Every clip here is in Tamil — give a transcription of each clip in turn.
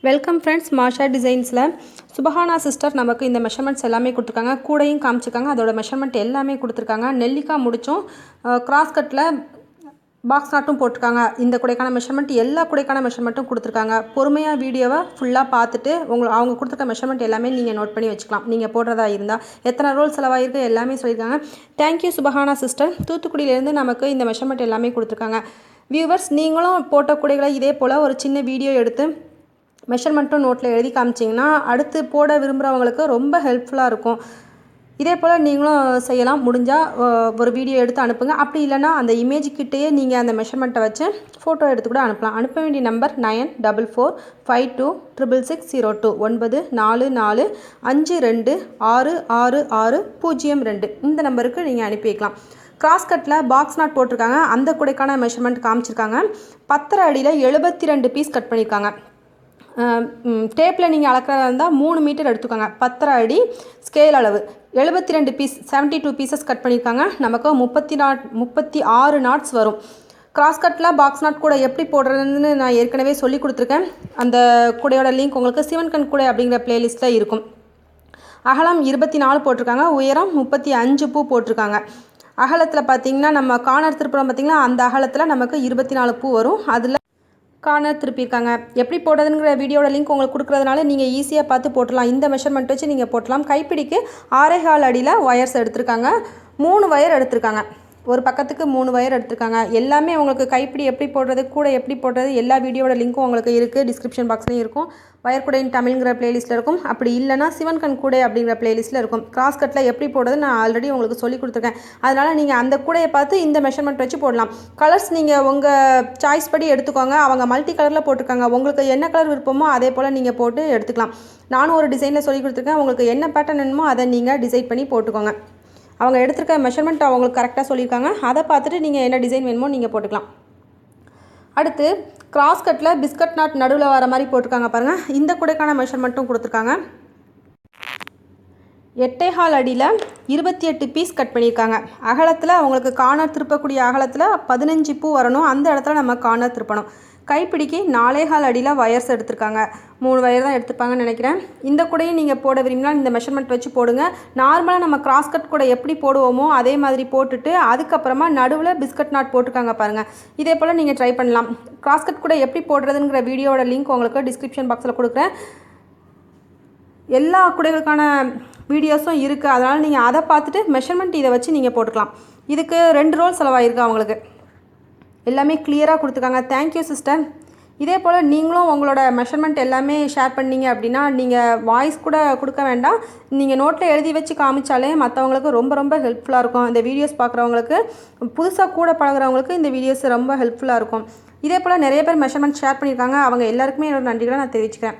Welcome friends. மாஷா டிசைன்ஸில் சுபஹானா சிஸ்டர் நமக்கு இந்த மெஷர்மெண்ட்ஸ் எல்லாமே கொடுத்துருக்காங்க. கூடையும் காமிச்சிருக்காங்க. அதோட மெஷர்மெண்ட் எல்லாமே கொடுத்துருக்காங்க. நெல்லிக்காய் முடிச்சும் கிராஸ் கட்டில் பாக்ஸ் நாட்டும் போட்டிருக்காங்க. இந்த கூடைக்கான மெஷர்மெண்ட் எல்லா கூடைக்கான மெஷர்மெண்ட்டும் கொடுத்துருக்காங்க. பொறுமையாக வீடியோவை ஃபுல்லாக பார்த்துட்டு அவங்க கொடுத்துருக்க மெஷர்மெண்ட் எல்லாமே நீங்கள் நோட் பண்ணி வச்சுக்கலாம். நீங்கள் போடுறதா இருந்தால் எத்தனை ரோல் செலவாயிருக்கு எல்லாமே சொல்லியிருக்காங்க. Thank you சுபஹானா sister. தூத்துக்குடியிலேருந்து நமக்கு இந்த மெஷர்மெண்ட் எல்லாமே கொடுத்துருக்காங்க. வியூவர்ஸ், நீங்களும் போட்ட கூடைகளை இதே போல் ஒரு சின்ன வீடியோ எடுத்து மெஷர்மெண்ட்டும் நோட்டில் எழுதி காமிச்சிங்கன்னா அடுத்து போட விரும்புகிறவங்களுக்கு ரொம்ப ஹெல்ப்ஃபுல்லாக இருக்கும். இதே போல் நீங்களும் செய்யலாம். முடிஞ்சால் ஒரு வீடியோ எடுத்து அனுப்புங்க. அப்படி இல்லைனா அந்த இமேஜுக்கிட்டேயே நீங்கள் அந்த மெஷர்மெண்ட்டை வச்சு ஃபோட்டோ எடுத்து கூட அனுப்பலாம். அனுப்ப வேண்டிய நம்பர் 9445266602 9452566602. இந்த நம்பருக்கு நீங்கள் அனுப்பி வைக்கலாம். கிராஸ் கட்டில் பாக்ஸ் நாட் போட்டிருக்காங்க. அந்த கூடைக்கான மெஷர்மெண்ட் காமிச்சிருக்காங்க. 10 அடியில் 72 பீஸ் கட் பண்ணியிருக்காங்க. டேப்பில் நீங்கள் அளக்கிறதா இருந்தால் 3 மீட்டர் எடுத்துக்கோங்க. 10 அடி ஸ்கேல் அளவு 72 பீஸ் 72 பீசஸ் கட் பண்ணியிருக்காங்க. நமக்கு 36 நாட்ஸ் வரும். கிராஸ் கட்டில் பாக்ஸ் நாட் கூட எப்படி போடுறதுன்னு நான் ஏற்கனவே சொல்லி கொடுத்துருக்கேன். அந்த கூடையோட லிங்க் உங்களுக்கு சிவன்கண் கூடை அப்படிங்கிற பிளேலிஸ்ட்டில் இருக்கும். அகலம் 24 போட்டிருக்காங்க. உயரம் 35 பூ போட்டிருக்காங்க. அகலத்தில் பார்த்திங்கன்னா நம்ம கார்னர் திருப்புறம் பார்த்திங்கன்னா அந்த அகலத்தில் நமக்கு 24 பூ வரும். அதில் கார்னர் திருப்பியிருக்காங்க. எப்படி போடுறதுங்கிற வீடியோட லிங்க் உங்களுக்கு கொடுக்குறதுனால நீங்கள் ஈஸியாக பார்த்து போட்டுடலாம். இந்த மெஷர்மெண்ட் வச்சு நீங்கள் போட்டலாம். கைப்பிடிக்கு 6.25 அடியில் ஒயர்ஸ் எடுத்திருக்காங்க. 3 வயர் எடுத்திருக்காங்க. ஒரு பக்கத்துக்கு 3 வயர் எடுத்திருக்காங்க. எல்லாமே உங்களுக்கு கைப்பிடி எப்படி போடுறது, கூட எப்படி போடுறது எல்லா வீடியோட லிங்க்கும் உங்களுக்கு இருக்குது. டிஸ்கிரிப்ஷன் பாக்ஸ்லேயும் இருக்கும். வயர் கூடையின் தமிழ்ங்கிற பிளேலிஸ்ட்டில் இருக்கும். அப்படி இல்லைனா சிவன்கண் கூடை அப்படிங்கிற பிளேலிஸ்ட்டில் இருக்கும். கிராஸ் கட்டில் எப்படி போடுறது நான் ஆல்ரெடி உங்களுக்கு சொல்லி கொடுத்துருக்கேன். அதனால் நீங்கள் அந்த கூடையை பார்த்து இந்த மெஷர்மெண்ட் வச்சு போடலாம். கலர்ஸ் நீங்கள் உங்கள் சாய்ஸ் படி எடுத்துக்கோங்க. அவங்க மல்டி கலரில் போட்டிருக்காங்க. உங்களுக்கு என்ன கலர் விருப்பமோ அதே போல் நீங்கள் போட்டு எடுத்துக்கலாம். நானும் ஒரு டிசைனில் சொல்லி கொடுத்துருக்கேன். உங்களுக்கு என்ன பேட்டர்ன் வேணுமோ அதை நீங்கள் டிசைட் பண்ணி போட்டுக்கோங்க. அவங்க எடுத்துருக்க மெஷர்மெண்ட் அவங்களுக்கு கரெக்டாக சொல்லியிருக்காங்க. அதை பார்த்துட்டு நீங்கள் என்ன டிசைன் வேணுமோ நீங்கள் போட்டுக்கலாம். அடுத்து கிராஸ் கட்டில் பிஸ்கட் நாட் நடுவில் வர மாதிரி போட்டிருக்காங்க பாருங்கள். இந்த கூடைக்கான மெஷர்மெண்ட்டும் கொடுத்துருக்காங்க. 8.25 அடியில் 28 பீஸ் கட் பண்ணியிருக்காங்க. அகலத்தில் அவங்களுக்கு கார்னர் திருப்பக்கூடிய அகலத்தில் 15 பூ வரணும். அந்த இடத்துல நம்ம கார்னர் திருப்பணும். கைப்பிடிக்கு 4.25 அடியில் வயர்ஸ் எடுத்திருக்காங்க. 3 வயர் தான் எடுத்துப்பாங்கன்னு நினைக்கிறேன். இந்த கூடையும் நீங்கள் போட விரும்பினா இந்த மெஷர்மெண்ட் வச்சு போடுங்க. நார்மலாக நம்ம கிராஸ் கட் கூட எப்படி போடுவோமோ அதே மாதிரி போட்டுட்டு அதுக்கப்புறமா நடுவில் பிஸ்கட் நாட் போட்டிருக்காங்க பாருங்கள். இதே போல் நீங்கள் ட்ரை பண்ணலாம். கிராஸ் கட் கூட எப்படி போடுறதுங்கிற வீடியோட லிங்க் உங்களுக்கு டிஸ்கிரிப்ஷன் பாக்ஸில் கொடுக்குறேன். எல்லா கூடைகளுக்கான வீடியோஸும் இருக்குது. அதனால் நீங்கள் அதை பார்த்துட்டு மெஷர்மெண்ட் இதை வச்சு நீங்கள் போட்டுக்கலாம். இதுக்கு 2 ரோல் செலவாயிருக்கு அவங்களுக்கு. எல்லாமே கிளியராக கொடுத்துருக்காங்க. Thank you sister. இதே போல் நீங்களும் உங்களோட மெஷர்மெண்ட் எல்லாமே ஷேர் பண்ணீங்க அப்படின்னா நீங்கள் வாய்ஸ் கூட கொடுக்க வேண்டாம். நீங்கள் நோட்டில் எழுதி வச்சு காமிச்சாலே மற்றவங்களுக்கு ரொம்ப ரொம்ப ஹெல்ப்ஃபுல்லாக இருக்கும். இந்த வீடியோஸ் பார்க்குறவங்களுக்கு, புதுசாக கூட பழகிறவங்களுக்கு இந்த வீடியோஸ் ரொம்ப ஹெல்ப்ஃபுல்லாக இருக்கும். இதே போல் நிறைய பேர் மெஷர்மெண்ட் ஷேர் பண்ணியிருக்காங்க. அவங்க எல்லாருக்குமே என்னோட நன்றிகளை நான் தெரிவிச்சுக்கிறேன்.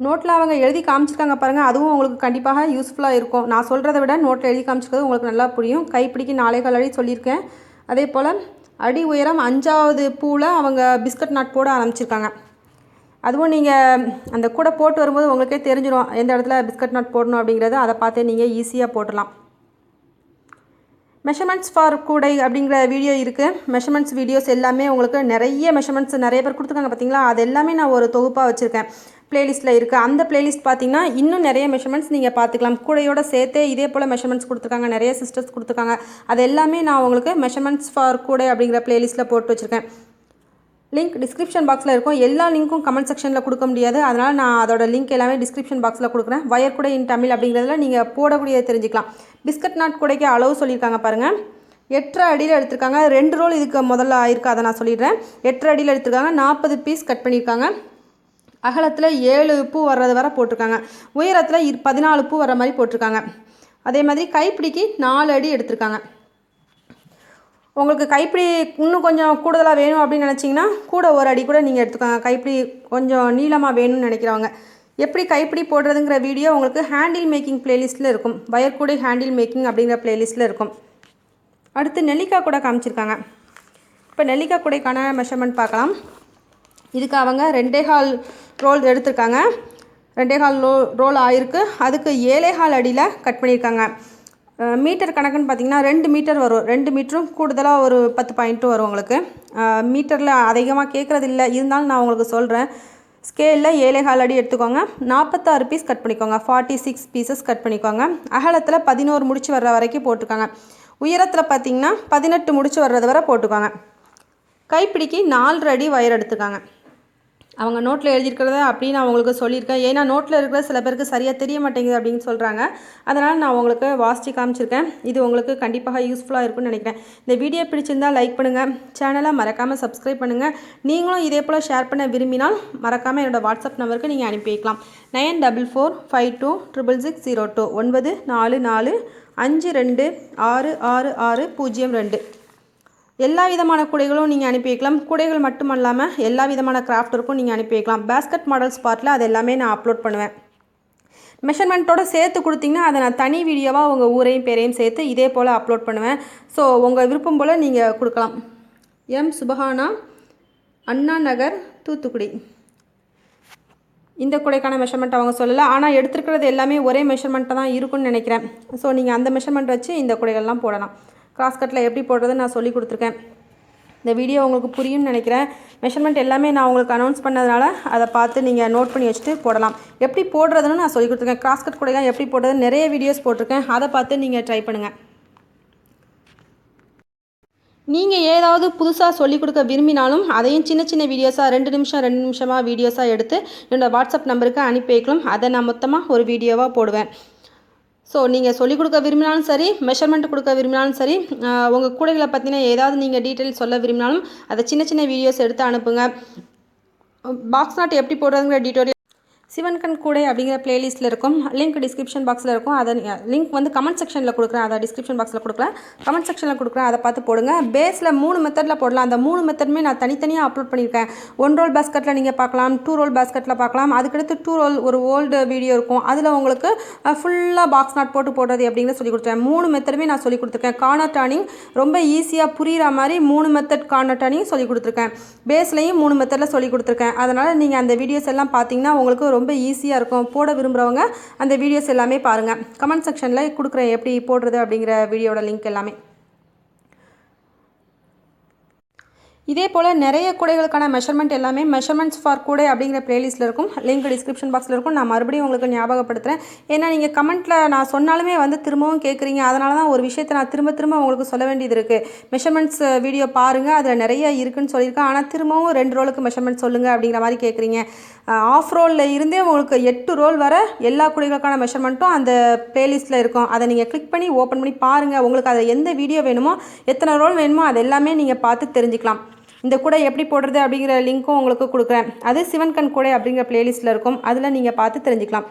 நோட்டில் அவங்க எழுதி காமிச்சிருக்காங்க பாருங்கள். அதுவும் உங்களுக்கு கண்டிப்பாக யூஸ்ஃபுல்லாக இருக்கும். நான் சொல்கிறத விட நோட்டில் எழுதி காமிச்சிருக்கிறது உங்களுக்கு நல்லா புரியும். கைப்பிடிக்கு 4.25 அடி சொல்லியிருக்கேன். அதே போல் அடி உயரம் 5வது பூவில் அவங்க பிஸ்கட் நாட் போட ஆரம்பிச்சிருக்காங்க. அதுவும் நீங்கள் அந்த கூட போட்டு வரும்போது உங்களுக்கே தெரிஞ்சிடும் எந்த இடத்துல பிஸ்கட் நாட் போடணும் அப்படிங்கிறது. அதை பார்த்து நீங்கள் ஈஸியாக போடலாம். மெஷர்மெண்ட்ஸ் ஃபார் கூடை அப்படிங்கிற வீடியோ இருக்குது. மெஷர்மெண்ட்ஸ் வீடியோஸ் எல்லாமே உங்களுக்கு நிறைய மெஷர்மெண்ட்ஸ் நிறைய பேர் கொடுத்துருக்காங்க பார்த்தீங்களா. அது எல்லாமே நான் ஒரு தொகுப்பாக வச்சுருக்கேன். பிளேலிஸ்ட்டில் இருக்குது. அந்த பிளேலிஸ்ட் பார்த்திங்கன்னா இன்னும் நிறைய மெஷர்மெண்ட்ஸ் நீங்கள் பார்த்துக்கலாம். கூடையோட சேர்த்தே இதே போல் மெஷர்மெண்ட்ஸ் கொடுத்துருக்காங்க. நிறைய சிஸ்டர்ஸ் கொடுத்துருக்காங்க. அது எல்லாமே நான் உங்களுக்கு மெஷர்மெண்ட்ஸ் ஃபார் கூடை அப்படிங்கிற பிளேலிஸ்ட்டில் போட்டு வச்சுருக்கேன். லிங்க் டிஸ்கிரிப்ஷன் பாக்ஸில் இருக்கும். எல்லா லிங்க்கும் கமெண்ட் செக்ஷனில் கொடுக்க முடியாது. அதனால் நான் அதோட லிங்க் எல்லாமே டிஸ்கிரிப்ஷன் பாக்ஸில் கொடுக்குறேன். வயர் கூடை இன் தமிழ் அப்படிங்கிறதுல நீங்கள் போடக்கூடியதை தெரிஞ்சுக்கலாம். பிஸ்கட் நாட் கூடைக்கு அளவு சொல்லியிருக்காங்க பாருங்கள். 8.5 அடியில் எடுத்திருக்காங்க. 2 ரோல் இதுக்கு முதல்ல ஆயிருக்கு. அதை நான் சொல்லிடுறேன். 8.5 அடியில் எடுத்திருக்காங்க. 40 பீஸ் கட் பண்ணியிருக்காங்க. அகலத்தில் 7 பூ வர்றது வரை போட்டிருக்காங்க. உயரத்தில் 14 பூ வர்ற மாதிரி போட்டிருக்காங்க. அதே மாதிரி கைப்பிடிக்கு 4 அடி எடுத்திருக்காங்க. உங்களுக்கு கைப்பிடி இன்னும் கொஞ்சம் கூடுதலாக வேணும் அப்படின்னு நினச்சிங்கன்னா கூட 1 அடி கூட நீங்கள் எடுத்துக்கோங்க. கைப்பிடி கொஞ்சம் நீளமாக வேணும்னு நினைக்கிறவங்க. எப்படி கைப்பிடி போடுறதுங்கிற வீடியோ உங்களுக்கு ஹேண்டில் மேக்கிங் பிளேலிஸ்ட்டில் இருக்கும். வயர் கூடை ஹேண்டில் மேக்கிங் அப்படிங்கிற பிளேலிஸ்ட்டில் இருக்கும். அடுத்து நெல்லிக்காய் கூட காமிச்சிருக்காங்க. இப்போ நெல்லிக்காய் கூடைக்கான மெஷர்மெண்ட் பார்க்கலாம். இதுக்கு அவங்க 2.25 ரோல் எடுத்திருக்காங்க. 2.25 ரோல் ஆயிருக்கு. அதுக்கு 7.25 அடியில் கட் பண்ணியிருக்காங்க. மீட்டர் கணக்குன்னு பார்த்தீங்கன்னா 2 மீட்டர் வரும். 2 மீட்டரும் கூடுதலாக ஒரு 10 பாயிண்ட்டும் வரும் உங்களுக்கு. மீட்டரில் அதிகமாக கேட்குறது இல்லை, இருந்தாலும் நான் உங்களுக்கு சொல்கிறேன். ஸ்கேலில் 7.25 அடி எடுத்துக்கோங்க. 46 பீஸ் கட் பண்ணிக்கோங்க. 46 பீசஸ் கட் பண்ணிக்கோங்க. அகலத்தில் 11 முடிச்சு வர்ற வரைக்கும் போட்டுக்கோங்க. உயரத்தில் பார்த்தீங்கன்னா 18 முடிச்சு வர்றது வரை போட்டுக்கோங்க. கைப்பிடிக்கு 4 அடி ஒயர் எடுத்துக்காங்க. அவங்க நோட்டில் எழுதியிருக்கிறத அப்படின்னு நான் உங்களுக்கு சொல்லியிருக்கேன். ஏன்னா நோட்டில் இருக்கிற சில பேருக்கு சரியாக தெரிய மாட்டேங்குது அப்படின்னு சொல்கிறாங்க. அதனால் நான் உங்களுக்கு வாசித்து காமிச்சிருக்கேன். இது உங்களுக்கு கண்டிப்பாக யூஸ்ஃபுல்லாக இருக்கும்னு நினைக்கிறேன். இந்த வீடியோ பிடிச்சிருந்தால் லைக் பண்ணுங்கள், சேனலை மறக்காமல் சப்ஸ்கிரைப் பண்ணுங்கள். நீங்களும் இதே போல் ஷேர் பண்ண விரும்பினால் மறக்காமல் என்னோடய வாட்ஸ்அப் நம்பருக்கு நீங்கள் அனுப்பி வைக்கலாம். 9445266602 9445266602. எல்லா விதமான கூடைகளும் நீங்கள் அனுப்பி வைக்கலாம். கூடைகள் மட்டும் இல்லாமல் எல்லா விதமான கிராஃப்ட் இருக்கும் நீங்கள் அனுப்பி வைக்கலாம். பேஸ்கட் மாடல்ஸ் பார்ட்டில் அது எல்லாமே நான் அப்லோட் பண்ணுவேன். மெஷர்மெண்ட்டோடு சேர்த்து கொடுத்தீங்கன்னா அதை நான் தனி வீடியோவாக உங்கள் ஊரையும் பேரையும் சேர்த்து இதே போல் அப்லோட் பண்ணுவேன். ஸோ உங்கள் விருப்பம் போல் நீங்கள் கொடுக்கலாம். எம் சுபஹானா, அண்ணா நகர், தூத்துக்குடி. இந்த கூடைக்கான மெஷர்மெண்ட் அவங்க சொல்லலை, ஆனால் எடுத்துருக்கிறது எல்லாமே ஒரே மெஷர்மெண்ட்டாக தான் இருக்குன்னு நினைக்கிறேன். ஸோ நீங்கள் அந்த மெஷர்மெண்ட் வச்சு இந்த கூடைகள்லாம் போடலாம். கிராஸ் கட்டில் எப்படி போடுறதுன்னு நான் சொல்லி கொடுத்துருக்கேன். இந்த வீடியோ உங்களுக்கு புரியும்னு நினைக்கிறேன். மெஷர்மெண்ட் எல்லாமே நான் உங்களுக்கு அனௌன்ஸ் பண்ணதுனால அதை பார்த்து நீங்கள் நோட் பண்ணி வச்சுட்டு போடலாம். எப்படி போடுறதுன்னு நான் சொல்லி கொடுத்துருக்கேன். கிராஸ் கட் கூடைலாம் எப்படி போடுறது நிறைய வீடியோஸ் போட்டிருக்கேன். அதை பார்த்து நீங்கள் ட்ரை பண்ணுங்கள். நீங்கள் ஏதாவது புதுசாக சொல்லிக் கொடுக்க விரும்பினாலும் அதையும் சின்ன சின்ன வீடியோஸாக 2 நிமிஷமாக வீடியோஸாக எடுத்து என்னோடய வாட்ஸ்அப் நம்பருக்கு அனுப்பி வைக்கலாம். அதை நான் மொத்தமாக ஒரு வீடியோவாக போடுவேன். ஸோ நீங்கள் சொல்லிக் கொடுக்க விரும்பினாலும் சரி, மெஷர்மெண்ட் கொடுக்க விரும்பினாலும் சரி, உங்கள் கூடைகளை பற்றின ஏதாவது நீங்கள் டீட்டெயில் சொல்ல விரும்பினாலும் அதை சின்ன சின்ன வீடியோஸ் எடுத்து அனுப்புங்க. பாக்ஸ் நாட் எப்படி போடுறதுங்கிற டீட்டெயில் சிவன்கண் கூடை அப்படிங்கிற பிளேலிஸ்ட்டில் இருக்கும். லிங்க் டிஸ்கிரிப்ஷன் பாக்ஸில் இருக்கும். அதை லிங்க் வந்து கமெண்ட் செக்ஷனில் கொடுக்குறேன். அதை டிஸ்கிரிப்ஷன் பாக்ஸில் கொடுக்குறேன், கமெண்ட் செக்ஷனில் கொடுக்குறேன். அதை பார்த்து போடுங்க. பேஸில் 3 மெத்தடில் போடலாம். அந்த 3 மெத்தடுமே நான் தனித்தனியாக அப்லோட் பண்ணியிருக்கேன். 1 ரோல் பேஸ்கெட்டில் நீங்கள் பார்க்கலாம், 2 ரோல் பேஸ்கெட்டில் பார்க்கலாம். அதுக்கடுத்து 2 ரோல் ஒரு ஓல்டு வீடியோ இருக்கும். அதில் உங்களுக்கு ஃபுல்லாக பாக்ஸ் நாட் போட்டு போடுறது அப்படிங்கிற சொல்லி கொடுத்துருக்கேன். 3 மெத்தடுமே நான் சொல்லி கொடுத்துருக்கேன். கார்னர் டர்னிங் ரொம்ப ஈஸியாக புரிகிற மாதிரி 3 மெத்தட் கார்னர் டர்னிங் சொல்லி கொடுத்துருக்கேன். பேஸ்லையும் 3 மெத்தடில் சொல்லி கொடுத்துருக்கேன். அதனால் நீங்கள் அந்த வீடியோஸ் எல்லாம் பார்த்தீங்கன்னா உங்களுக்கு ரொம்ப ஈஸியாக இருக்கும். போட விரும்புகிறவங்க அந்த வீடியோஸ் எல்லாமே பாருங்கள். கமெண்ட் செக்ஷனில் கொடுக்குறேன் எப்படி போடுறது அப்படிங்கிற வீடியோட லிங்க் எல்லாமே. இதே போல் நிறைய கூடைகளுக்கான மெஷர்மெண்ட் எல்லாமே மெஷர்மெண்ட்ஸ் ஃபார் கூடை அப்படிங்கிற பிளேலிஸ்ட்டில் இருக்கும். லிங்க் டிஸ்கிரிப்ஷன் பாக்ஸில் இருக்கும். நான் மறுபடியும் உங்களுக்கு ஞாபகப்படுத்துகிறேன். ஏன்னா நீங்கள் கமெண்ட்டில் நான் சொன்னாலுமே வந்து திரும்பவும் கேட்குறீங்க. அதனால தான் ஒரு விஷயத்தை நான் திரும்ப உங்களுக்கு சொல்ல வேண்டியது இருக்குது. மெஷர்மெண்ட்ஸ் வீடியோ பாருங்கள், அதில் நிறைய இருக்குதுன்னு சொல்லியிருக்கேன். ஆனால் திரும்பவும் 2 ரோலுக்கு மெஷர்மெண்ட் சொல்லுங்கள் அப்படிங்கிற மாதிரி கேட்குறீங்க. ஆஃப் ரோலில் இருந்தே உங்களுக்கு 8 ரோல் வர எல்லா கூடைகளுக்கான மெஷர்மெண்ட்டும் அந்த பிளேலிஸ்ட்டில் இருக்கும். அதை நீங்கள் கிளிக் பண்ணி ஓப்பன் பண்ணி பாருங்கள். உங்களுக்கு அதில் எந்த வீடியோ வேணுமோ, எத்தனை ரோல் வேணுமோ அது எல்லாமே நீங்கள் பார்த்து தெரிஞ்சுக்கலாம். இந்த கூடை எப்படி போடுறது அப்படிங்கிற லிங்க்கும் உங்களுக்கு கொடுக்குறேன். அது சிவன்கண் கூடை அப்படிங்கிற பிளேலிஸ்ட்டில் இருக்கும். அதில் நீங்கள் பார்த்து தெரிஞ்சுக்கலாம்.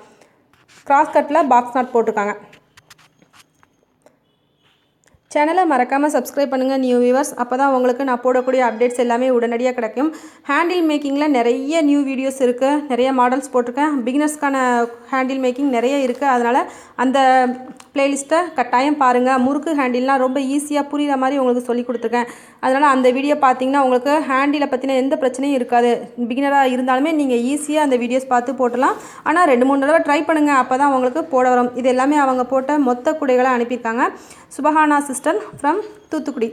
கிராஸ் கட்டில் பாக்ஸ் நாட் போட்டிருக்காங்க. சேனலை மறக்காமல் சப்ஸ்கிரைப் பண்ணுங்கள் நியூ வியூவர்ஸ். அப்போ தான் உங்களுக்கு நான் போடக்கூடிய அப்டேட்ஸ் எல்லாமே உடனடியாக கிடைக்கும். ஹேண்டில் மேக்கிங்கில் நிறைய நியூ வீடியோஸ் இருக்குது. நிறைய மாடல்ஸ் போட்டிருக்கேன். பிகினர்ஸ்க்கான ஹேண்டில் மேக்கிங் நிறைய இருக்குது. அதனால் அந்த பிளேலிஸ்ட்டை கட்டாயம் பாருங்கள். முறுக்கு ஹேண்டில்லாம் ரொம்ப ஈஸியாக புரிகிற மாதிரி உங்களுக்கு சொல்லி கொடுத்துருக்கேன். அதனால் அந்த வீடியோ பார்த்தீங்கன்னா உங்களுக்கு ஹேண்டிலை பற்றின எந்த பிரச்சனையும் இருக்காது. பிகினராக இருந்தாலுமே நீங்கள் ஈஸியாக அந்த வீடியோஸ் பார்த்து போட்டலாம். ஆனால் 2-3 தடவை ட்ரை பண்ணுங்கள். அப்போ தான் உங்களுக்கு போட வரும். இது எல்லாமே அவங்க போட்ட மொத்த கூடைகளை அனுப்பியிருக்காங்க. சுபஹானா சிஸ்டர் ஃப்ரம் தூத்துக்குடி.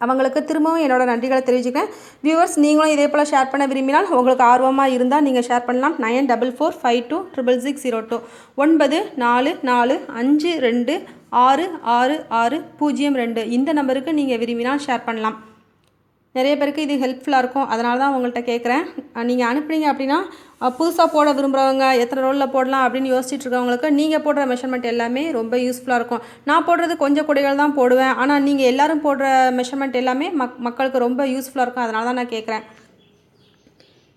அவங்களுக்கு திரும்பவும் என்னோட நன்றிகளை தெரிவிச்சுக்கிறேன். வியூவர்ஸ், நீங்களும் இதே போல் ஷேர் பண்ண விரும்பினால் உங்களுக்கு ஆர்வமாக இருந்தால் நீங்கள் ஷேர் பண்ணலாம். 9445266602 9445266602 இந்த நம்பருக்கு நீங்கள் விரும்பினால் ஷேர் பண்ணலாம். நிறைய பேருக்கு இது ஹெல்ப்ஃபுல்லாக இருக்கும். அதனால தான் உங்கள்கிட்ட கேட்குறேன். நீங்கள் அனுப்புனீங்க அப்படின்னா புதுசாக போட விரும்புகிறவங்க எத்தனை ரோலில் போடலாம் அப்படின்னு யோசிச்சுட்டு இருக்கவங்களுக்கு நீங்கள் போடுற மெஷர்மெண்ட் எல்லாமே ரொம்ப யூஸ்ஃபுல்லாக இருக்கும். நான் போடுறது கொஞ்சம் கூடைகள் தான் போடுவேன். ஆனால் நீங்கள் எல்லோரும் போடுற மெஷர்மெண்ட் எல்லாமே மக்களுக்கு ரொம்ப யூஸ்ஃபுல்லாக இருக்கும். அதனால தான் நான் கேட்குறேன்.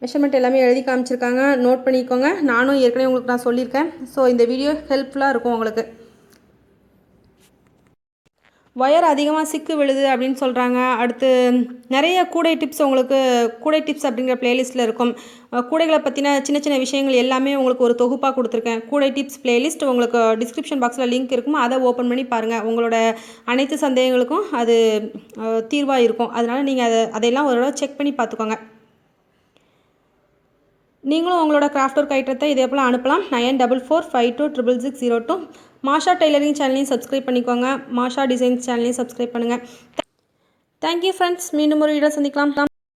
மெஷர்மெண்ட் எல்லாமே எழுதி காமிச்சிருக்காங்க, நோட் பண்ணிக்கோங்க. நானும் ஏற்கனவே உங்களுக்கு நான் சொல்லியிருக்கேன். ஸோ இந்த வீடியோ ஹெல்ப்ஃபுல்லாக இருக்கும் உங்களுக்கு. ஒயர் அதிகமாக சிக்கு விழுது அப்படின்னு சொல்கிறாங்க. அடுத்து நிறைய கூடை டிப்ஸ் உங்களுக்கு கூடை டிப்ஸ் அப்படிங்கிற பிளேலிஸ்ட்டில் இருக்கும். கூடைகளை பற்றின சின்ன சின்ன விஷயங்கள் எல்லாமே உங்களுக்கு ஒரு தொகுப்பாக கொடுத்துருக்கேன். கூடை டிப்ஸ் பிளேலிஸ்ட் உங்களுக்கு டிஸ்கிரிப்ஷன் பாக்ஸில் லிங்க் இருக்கும். அதை ஓப்பன் பண்ணி பாருங்கள். உங்களோட அனைத்து சந்தேகங்களுக்கும் அது தீர்வாக இருக்கும். அதனால் நீங்கள் அதையெல்லாம் ஒரு தடவை செக் பண்ணி பார்த்துக்கோங்க. நீங்களும் உங்களோட கிராஃப்ட் ஒர்க் ஐட்டத்தை இதே போல் அனுப்பலாம். 9445266602 மாஷா டெய்லரிங் சேனலையும் சப்ஸ்கிரைப் பண்ணிக்கோங்க. மாஷா டிசைன்ஸ் சேனலையும் சப்ஸ்கிரைப் பண்ணுங்கள். Thank you friends. மீண்டும் ஒரு வீடியோ சந்திக்கலாம்.